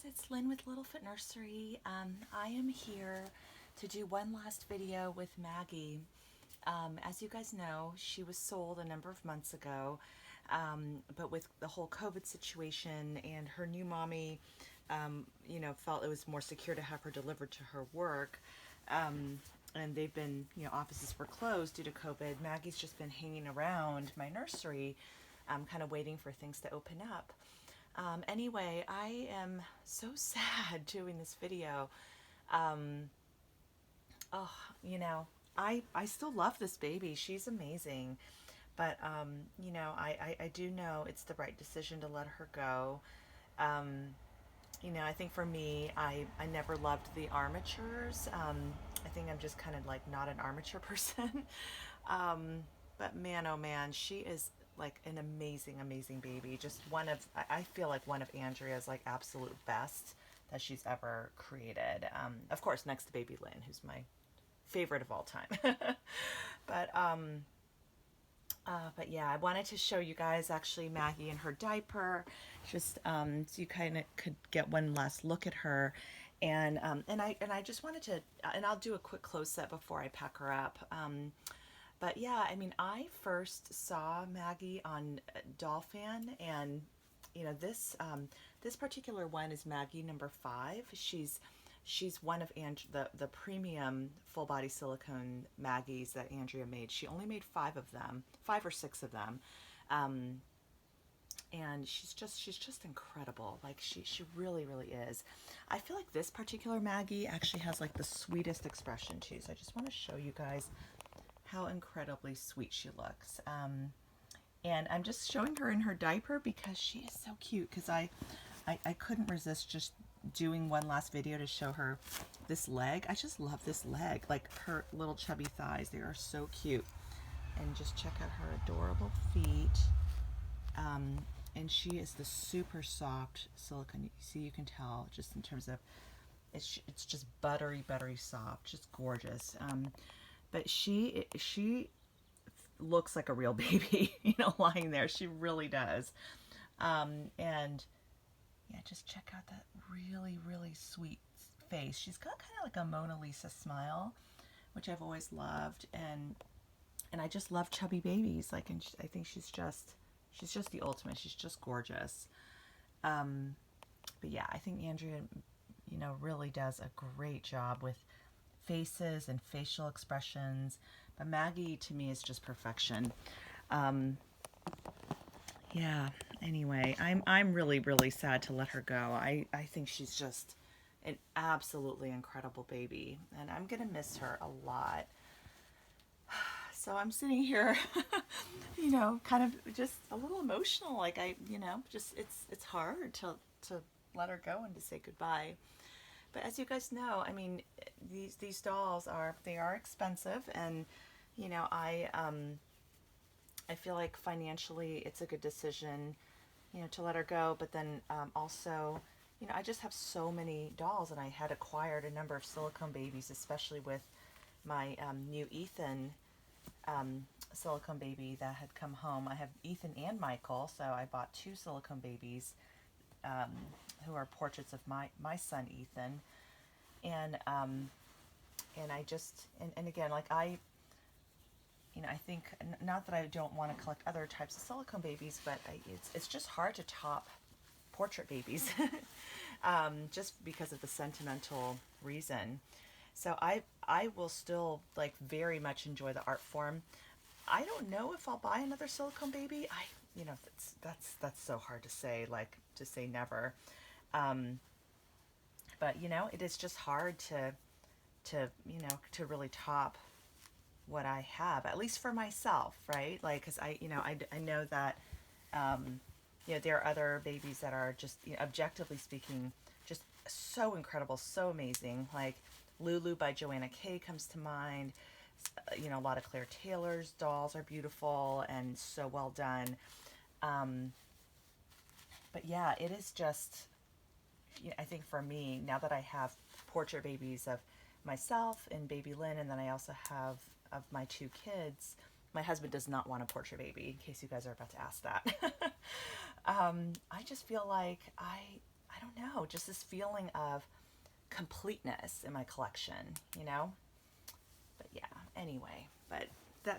it's Lynn with Littlefoot Nursery. I am here to do one last video with Maggie. As you guys know, she was sold a number of months ago, but with the whole COVID situation and her new mommy, felt it was more secure to have her delivered to her work. And they've been, offices were closed due to COVID. Maggie's just been hanging around my nursery, kind of waiting for things to open up. Anyway, I am so sad doing this video. Um, oh, I still love this baby. She's amazing. But, I do know it's the right decision to let her go. I think for me, I never loved the armatures. I think I'm just kind of like not an armature person. But man, oh man, she is like an amazing, amazing baby. Just one of, I feel like one of Andrea's like absolute best that she's ever created. Of course, next to baby Lynn, who's my favorite of all time. but, um, but yeah, I wanted to show you guys actually Maggie in her diaper, just so you kind of could get one last look at her. And I just wanted to, and I'll do a quick close up before I pack her up. But yeah, I mean, I first saw Maggie on Dolphin, and this particular one is Maggie number 5. She's one of the premium full body silicone Maggies that Andrea made. She only made 5 of them, 5 or 6 of them. And she's just incredible. Like she really, really is. I feel like this particular Maggie actually has like the sweetest expression too. So I just want to show you guys how incredibly sweet she looks. And I'm just showing her in her diaper because she is so cute, because I couldn't resist just doing one last video to show her this leg. I just love this leg, like her little chubby thighs. They are so cute. And just check out her adorable feet. And she is the super soft silicone. See, you can tell just in terms of, it's just buttery, buttery soft, just gorgeous. But she looks like a real baby, lying there. She really does. And yeah, just check out that really, really sweet face. She's got kind of like a Mona Lisa smile, which I've always loved. And I just love chubby babies. Like, and I think she's just the ultimate. She's just gorgeous. But yeah, I think Andrea, really does a great job with faces and facial expressions. But Maggie, to me, is just perfection. Yeah, anyway, I'm really, really sad to let her go. I think she's just an absolutely incredible baby, and I'm gonna miss her a lot. So I'm sitting here, kind of just a little emotional. Like just it's hard to let her go and to say goodbye. But as you guys know, I mean, these dolls are expensive, and I feel like financially it's a good decision, to let her go. But then also, I just have so many dolls, and I had acquired a number of silicone babies, especially with my new Ethan silicone baby that had come home. I have Ethan and Michael, so I bought 2 silicone babies who are portraits of my son Ethan. And I just, and again, like I think, not that I don't want to collect other types of silicone babies, but it's just hard to top portrait babies, just because of the sentimental reason. So I will still like very much enjoy the art form. I don't know if I'll buy another silicone baby. That's so hard to say, like to say never. But it is just hard to really top what I have, at least for myself, right? Like, because I know that there are other babies that are just, objectively speaking, just so incredible, so amazing. Like Lulu by Joanna K comes to mind. A lot of Claire Taylor's dolls are beautiful and so well done. But yeah, it is just, I think for me, now that I have portrait babies of myself and baby Lynn, and then I also have of my 2 kids. My husband does not want a portrait baby, in case you guys are about to ask that. I just feel like I don't know, just this feeling of completeness in my collection, you know? But yeah, anyway, but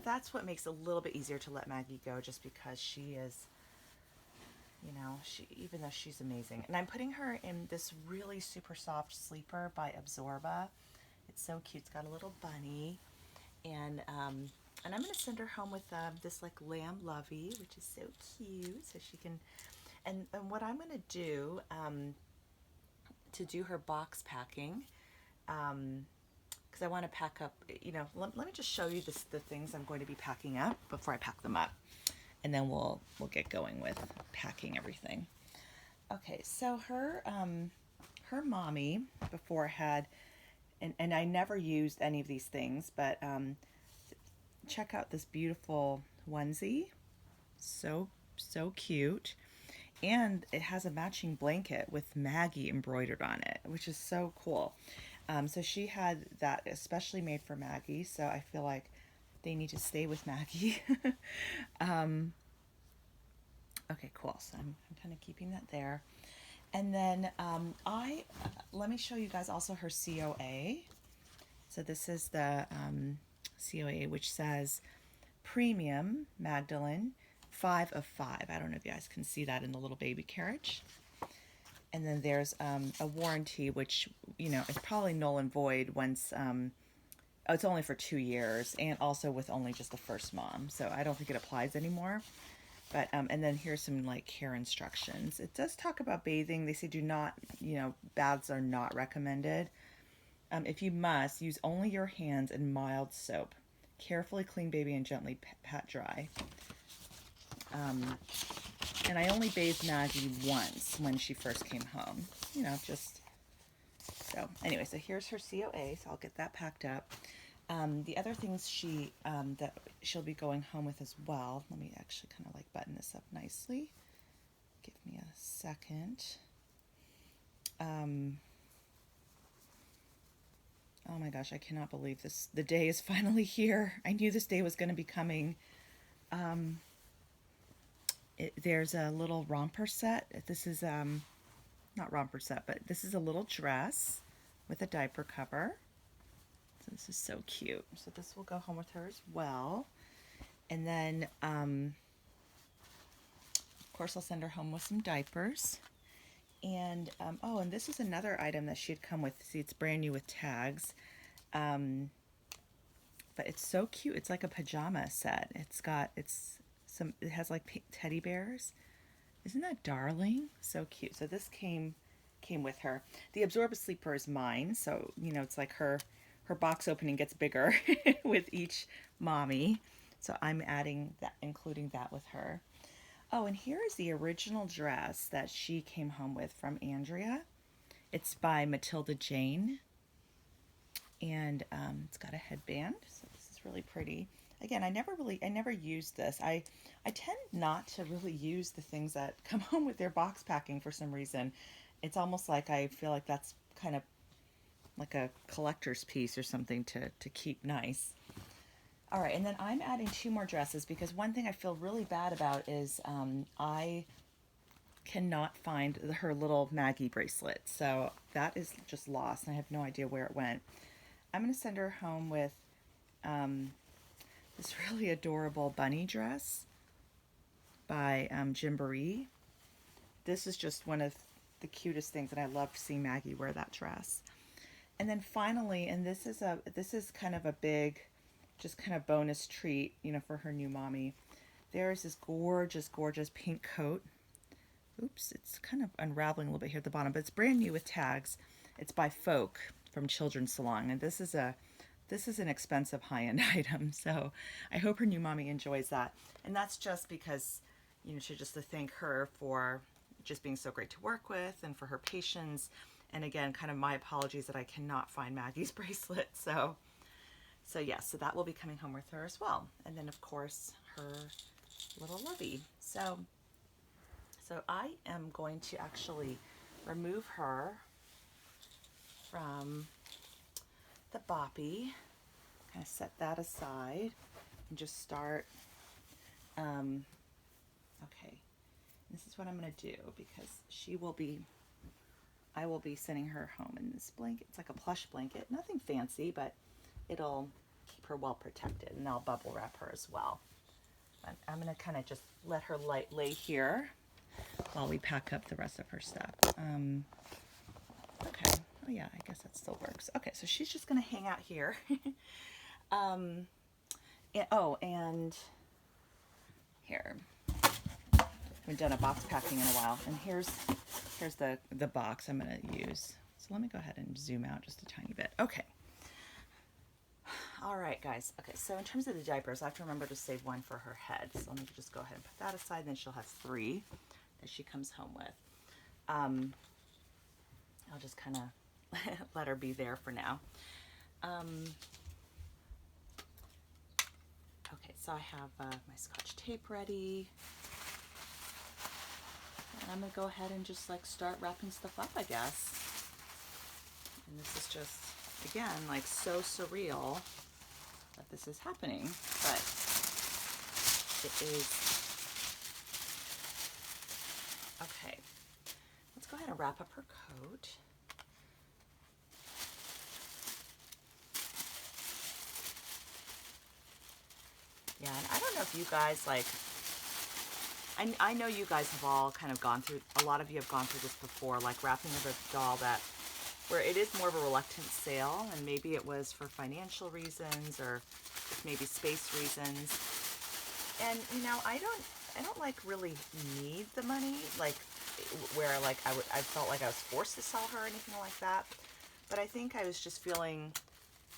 that's what makes it a little bit easier to let Maggie go, just because she is, you know, even though she's amazing. And I'm putting her in this really super soft sleeper by Absorba. It's so cute. It's got a little bunny. And I'm going to send her home with this like lamb lovey, which is so cute. So she can, and what I'm going to do her box packing, because I want to pack up, you know, let me just show you the things I'm going to be packing up before I pack them up. And then we'll get going with packing everything. Okay, so her mommy before had, and I never used any of these things, but check out this beautiful onesie. So cute. And it has a matching blanket with Maggie embroidered on it, which is so cool. So she had that especially made for Maggie, so I feel like they need to stay with Maggie. Okay, cool. So I'm kind of keeping that there. And then let me show you guys also her COA. So this is the COA, which says Premium Magdalene 5 of 5. I don't know if you guys can see that in the little baby carriage. And then there's a warranty, which, you know, is probably null and void once, it's only for 2 years, and also with only just the first mom. So I don't think it applies anymore. But, and then here's some like care instructions. It does talk about bathing. They say do not, you know, baths are not recommended. If you must, use only your hands in mild soap. Carefully clean baby and gently pat dry. And I only bathed Maggie once when she first came home. You know, just so. Anyway, so here's her COA. So I'll get that packed up. The other things that she'll be going home with as well. Let me actually kind of like button this up nicely. Give me a second. Oh my gosh, I cannot believe this. The day is finally here. I knew this day was going to be coming. There's a little romper set. This is, not romper set, but this is a little dress with a diaper cover. So this is so cute. So this will go home with her as well. And then, of course, I'll send her home with some diapers. And, oh, and this is another item that she had come with. See, it's brand new with tags. But it's so cute. It's like a pajama set. It has like teddy bears. Isn't that darling? So cute. So this came with her. The Absorba sleeper is mine. So, you know, it's like her box opening gets bigger with each mommy. So I'm including that with her. Oh, and here is the original dress that she came home with from Andrea. It's by Matilda Jane. And it's got a headband. So this is really pretty. Again, I never used this. I tend not to really use the things that come home with their box packing for some reason. It's almost like I feel like that's kind of like a collector's piece or something to keep nice. All right, and then I'm adding 2 more dresses because one thing I feel really bad about is I cannot find her little Maggie bracelet. So that is just lost, and I have no idea where it went. I'm going to send her home with this really adorable bunny dress by Gymboree. This is just one of the cutest things, and I loved seeing Maggie wear that dress. And then finally, and this is kind of a big, just kind of bonus treat, you know, for her new mommy. There's this gorgeous, gorgeous pink coat. Oops, it's kind of unraveling a little bit here at the bottom, but it's brand new with tags. It's by Folk from Children's Salon, and this is an expensive high-end item. So I hope her new mommy enjoys that. And that's just because, you know, just to thank her for just being so great to work with and for her patience. And again, kind of my apologies that I cannot find Maggie's bracelet. So yes, so that will be coming home with her as well. And then of course her little lovey. So I am going to actually remove her from the boppy, kind of set that aside and just start, okay, this is what I'm going to do because she will be I will be sending her home in this blanket. It's like a plush blanket, nothing fancy, but it'll keep her well protected, and I'll bubble wrap her as well. But I'm gonna kind of just let her lay here while we pack up the rest of her stuff. Okay, oh yeah, I guess that still works. Okay, so she's just gonna hang out here. And here, we've done a box packing in a while, and here's the box I'm gonna use. So let me go ahead and zoom out just a tiny bit. Okay. All right, guys. Okay, so in terms of the diapers, I have to remember to save one for her head. So let me just go ahead and put that aside, and then she'll have 3 that she comes home with. I'll just kind of let her be there for now. Okay, so I have my Scotch tape ready. And I'm going to go ahead and just like start wrapping stuff up, I guess. And this is just, again, like so surreal that this is happening, but it is. Okay, let's go ahead and wrap up her coat. Yeah, and I don't know if you guys like, I know you guys have all kind of gone through, a lot of you have gone through this before, like wrapping up a doll that, where it is more of a reluctant sale, and maybe it was for financial reasons or maybe space reasons. And you know, I don't like really need the money, like where like I felt like I was forced to sell her or anything like that. But I think I was just feeling,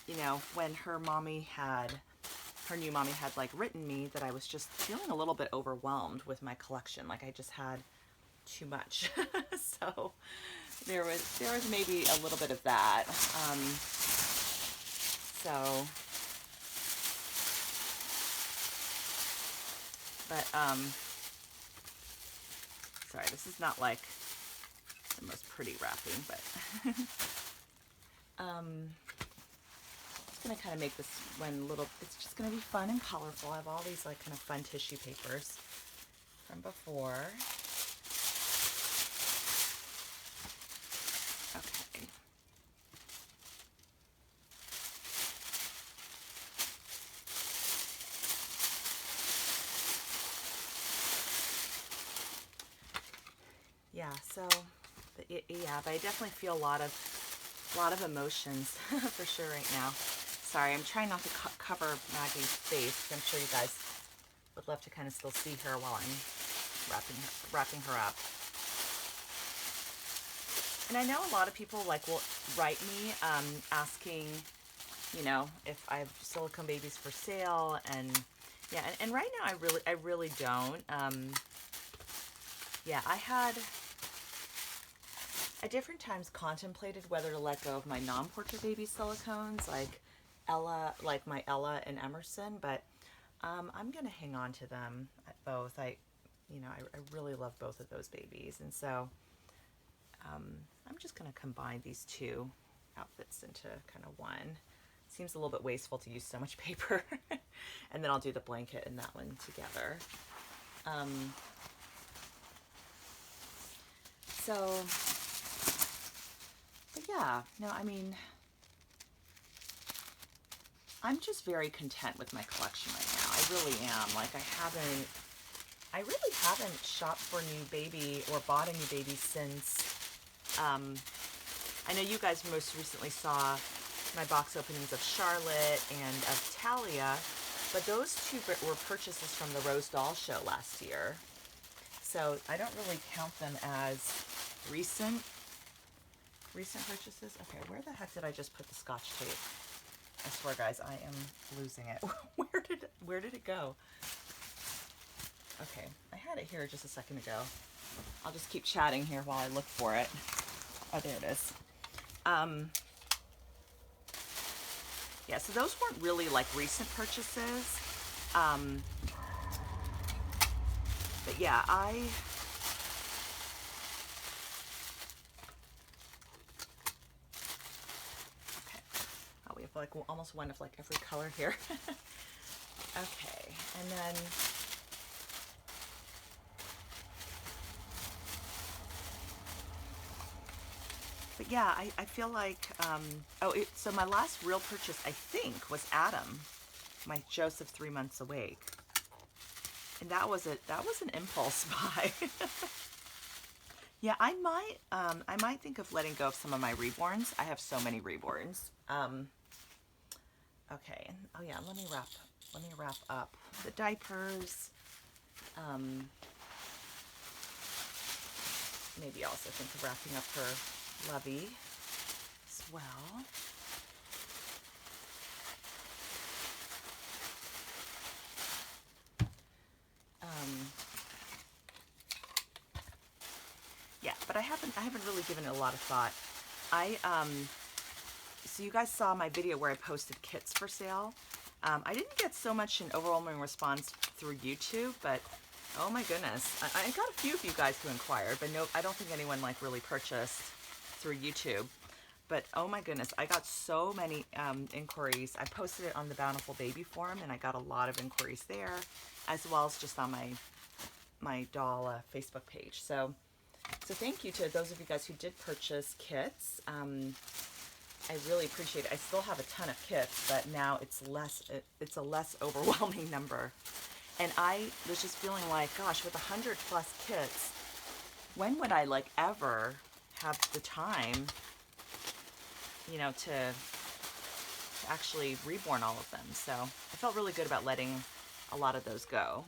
you know, when her new mommy had like written me that I was just feeling a little bit overwhelmed with my collection. Like I just had too much. So there was maybe a little bit of that. Sorry, this is not like the most pretty wrapping, but just gonna kind of make this one little, it's just gonna be fun and colorful. I have all these like kind of fun tissue papers from before. Okay. Yeah, so, yeah, but I definitely feel a lot of emotions for sure right now. Sorry, I'm trying not to cover Maggie's face. I'm sure you guys would love to kind of still see her while I'm wrapping her up. And I know a lot of people like will write me asking, you know, if I have silicone babies for sale, and yeah, and right now I really don't. Yeah, I had at different times contemplated whether to let go of my non-portrait baby silicones, like my Ella and Emerson, but I'm gonna hang on to them both. I really love both of those babies, and so I'm just gonna combine these 2 outfits into kind of one. Seems a little bit wasteful to use so much paper. And then I'll do the blanket and that one together. But yeah, no, I mean, I'm just very content with my collection right now. I really am. Like I really haven't shopped for a new baby or bought a new baby since, I know you guys most recently saw my box openings of Charlotte and of Talia, but those 2 were purchases from the Rose Doll Show last year. So I don't really count them as recent purchases. Okay, where the heck did I just put the Scotch tape? I swear, guys, I am losing it. Where did it go? Okay, I had it here just a second ago. I'll just keep chatting here while I look for it. Oh, there it is. Yeah, so those weren't really like recent purchases. But yeah, we have like almost one of like every color here. Okay, and then But yeah, I feel like, so my last real purchase, I think, was Adam, my Joseph 3 months awake. And that was an impulse buy. Yeah, I might think of letting go of some of my reborns. I have so many reborns. Okay, oh yeah, let me wrap up the diapers. Maybe also think of wrapping up her Lovey as well. Yeah, but I haven't really given it a lot of thought. So you guys saw my video where I posted kits for sale. I didn't get so much an overwhelming response through YouTube, but oh my goodness, I got a few of you guys who inquired, but no, I don't think anyone like really purchased through YouTube. But oh my goodness, I got so many inquiries. I posted it on the Bountiful Baby forum, and I got a lot of inquiries there, as well as just on my doll Facebook page. So thank you to those of you guys who did purchase kits. I really appreciate it. I still have a ton of kits, but now it's a less overwhelming number. And I was just feeling like, gosh, with 100+ kits, when would I like ever have the time, you know, to actually reborn all of them? So I felt really good about letting a lot of those go.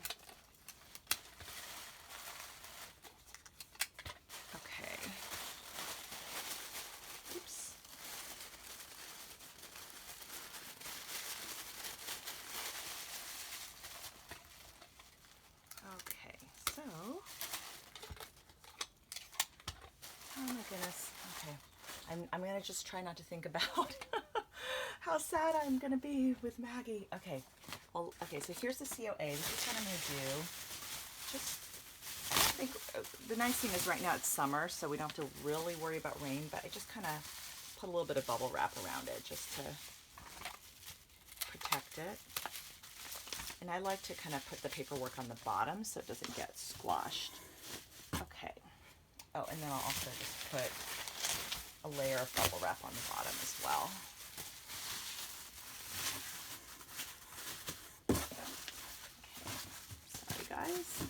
Okay. Oops. Okay, so, oh my goodness. Okay, I'm gonna just try not to think about how sad I'm gonna be with Maggie. Okay, well, okay, so here's the COA. This is what I'm gonna do. Just, I think the nice thing is right now it's summer, so we don't have to really worry about rain, but I just kind of put a little bit of bubble wrap around it just to protect it. And I like to kind of put the paperwork on the bottom so it doesn't get squashed. Okay. Oh, and then I'll also just put a layer of bubble wrap on the bottom as well. Okay. Sorry, guys.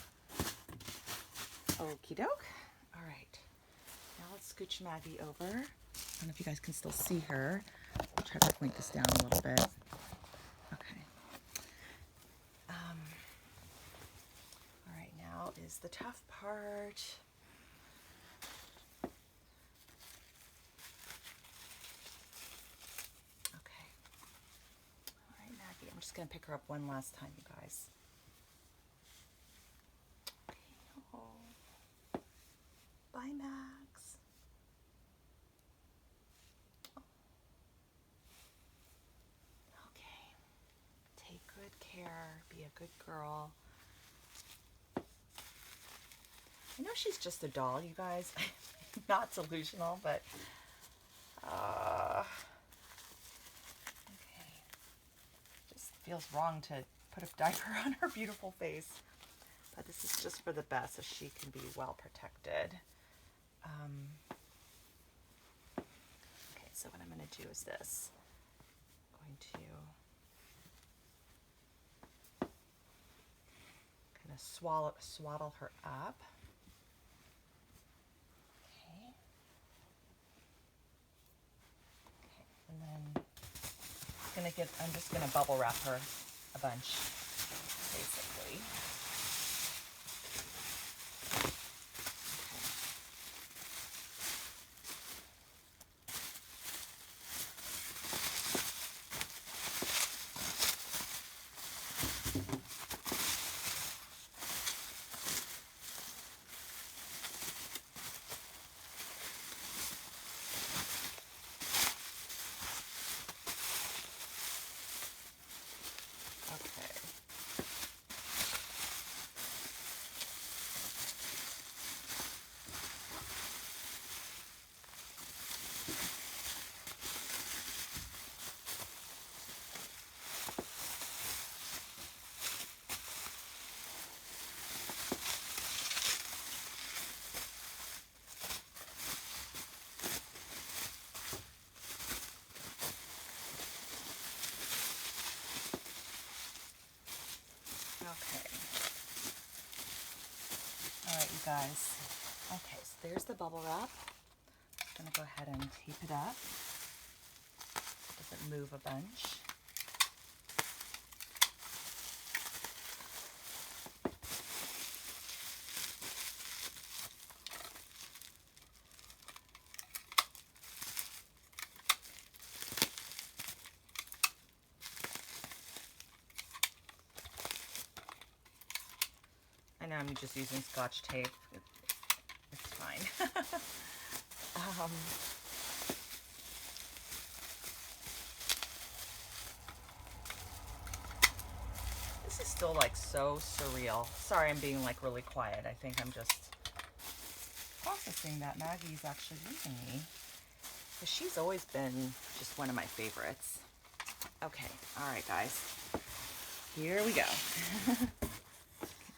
Okie doke. All right. Now let's scooch Maggie over. I don't know if you guys can still see her. I'll try to point this down a little bit. Okay. All right, now is the tough part. Okay. All right, Maggie, I'm just going to pick her up one last time, you guys. Okay. Oh. Bye, Max. Okay. Take good care. Be a good girl. I know she's just a doll, you guys. Not delusional, but okay. Just feels wrong to put a diaper on her beautiful face. But this is just for the best, so she can be well protected. Okay, so what I'm going to do is this. I'm going to kind of swaddle her up. And then I'm just gonna bubble wrap her a bunch, basically. Okay. guys. Okay, so there's the bubble wrap. I'm gonna go ahead and tape it up. Doesn't move a bunch. I know I'm just using Scotch tape. It's fine. This is still like so surreal. Sorry, I'm being like really quiet. I think I'm just processing that Maggie's actually leaving me. But she's always been just one of my favorites. Okay, all right, guys. Here we go.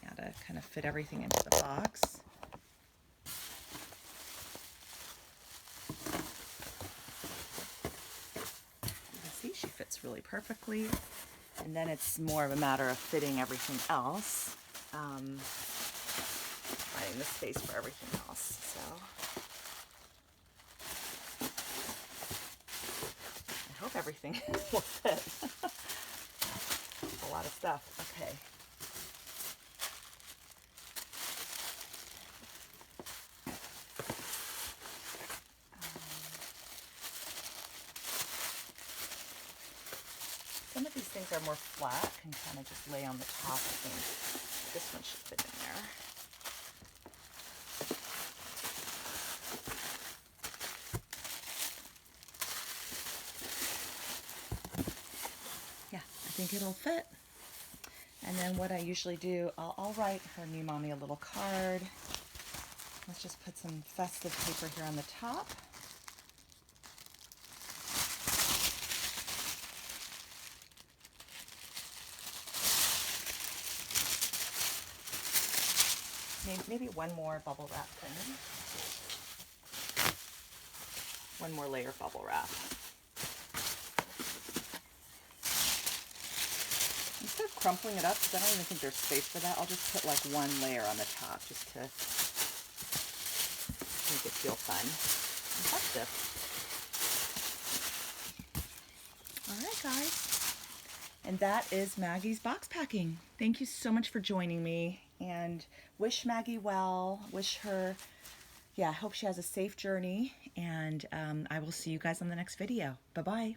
Now to kind of fit everything into the box. You can see she fits really perfectly. And then it's more of a matter of fitting everything else. Finding the space for everything else. So I hope everything will fit. A lot of stuff. Okay. Some of these things are more flat, can kind of just lay on the top. I think this one should fit in there. Yeah, I think it'll fit. And then what I usually do, I'll write her new mommy a little card. Let's just put some festive paper here on the top. Maybe one more bubble wrap thing. One more layer of bubble wrap. Instead of crumpling it up, because I don't even think there's space for that, I'll just put like one layer on the top just to make it feel fun and festive. All right, guys. And that is Maggie's box packing. Thank you so much for joining me, and wish Maggie well. Wish her, yeah, I hope she has a safe journey, and I will see you guys on the next video. Bye-bye.